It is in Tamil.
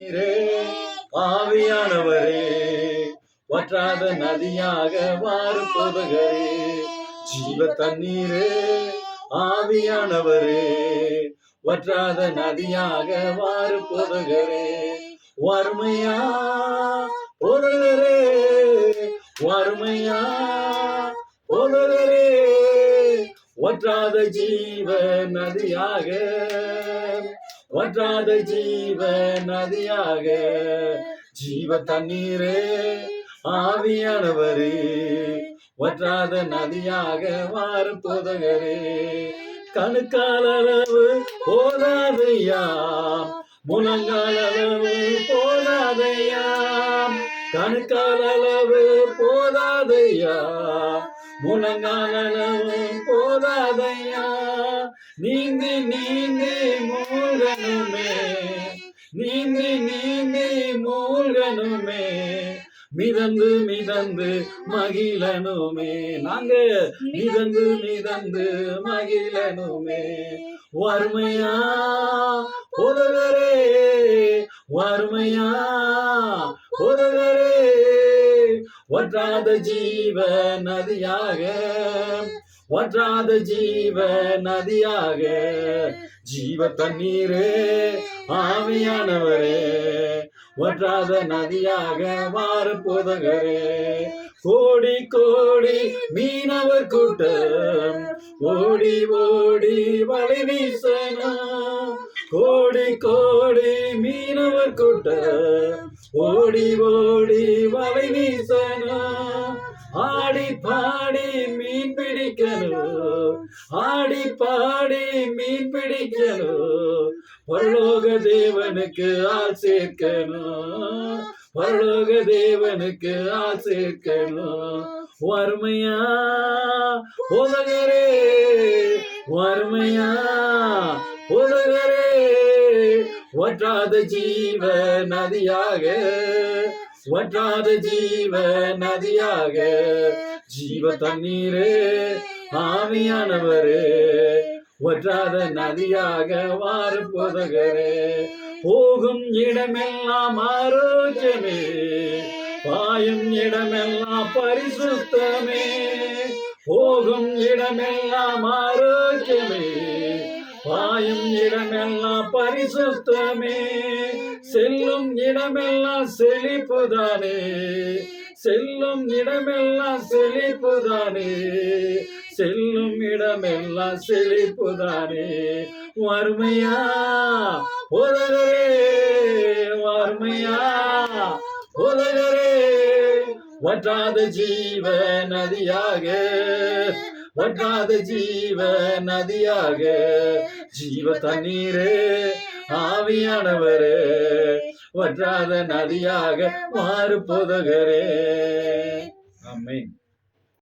நீரே ஆவியானவரே வற்றாத நதியாக வாரு போதகரே ஜீவ தண்ணீரே ஆவியானவரே வற்றாத நதியாக வாரு போதகரே வறுமையா போதகரே வறுமையா போதகரே வற்றாத ஜீவ நதியாக வற்றாத ஜீவ நதியாக ஜீவ தண்ணீரே ஆவியானவரே வற்றாத நதியாக வாரு போதகரே கணுக்கால் அளவு போதாதையா முழங்கால் அளவு போதாதையா கணுக்கால் அளவு போதாதையா முழங்கால் அளவு போதாதையா நீந்தி நீந்தி மூழ்கனுமே நீந்தி நீந்தி மூழ்கனுமே மிதந்து மிதந்து மகிழனுமே நாங்க மிதந்து மிதந்து மகிழனுமே வறுமையா போதகரே வறுமையா போதகரே வற்றாத ஜீவ நதியாக வற்றாத ஜீவ நதியாக ஜீவ தண்ணீரே ஆவியானவரே வற்றாத நதியாக வாரு போதகரே கோடி கோடி மீனவர் கூட்டம் ஓடி ஓடி வலை வீசணும் கோடி கோடி மீனவர் கூட்டம் ஓடி ஓடி வலை வீசணும் ஆடி பாடி மீன் பிடிக்கணும் ஆடி பாடி மீன் பிடிக்கணும் பரலோக தேவனுக்கு ஆள் சேர்க்கணும் பரலோக தேவனுக்கு ஆள் சேர்க்கணும் வறுமையா போதகரே வறுமையா போதகரே வற்றாத ஜீவ நதியாக வற்றாத ஜீவ நதியாக ஜீவ தண்ணீரே ஆவியானவரே வற்றாத நதியாக வாரு போதகரே போகும் இடமெல்லாம் ஆரோக்கியமே பாயும் இடமெல்லாம் பரிசுத்தமே போகும் இடமெல்லாம் ஆரோக்கியமே பாயும் இடமெல்லாம் பரிசுத்தமே செல்லும் இடமெல்லாம் செழிப்புதானே செல்லும் இடமெல்லாம் செழிப்புதானே செல்லும் இடமெல்லாம் செழிப்புதானே வறுமையா போதகரே வறுமையா போதகரே வற்றாத ஜீவ நதியாக வற்றாத ஜீவ நதியாக ஜீவ தண்ணீரே ஆவியானவரே வற்றாத நதியாக மாறு போதகரே ஆமென்.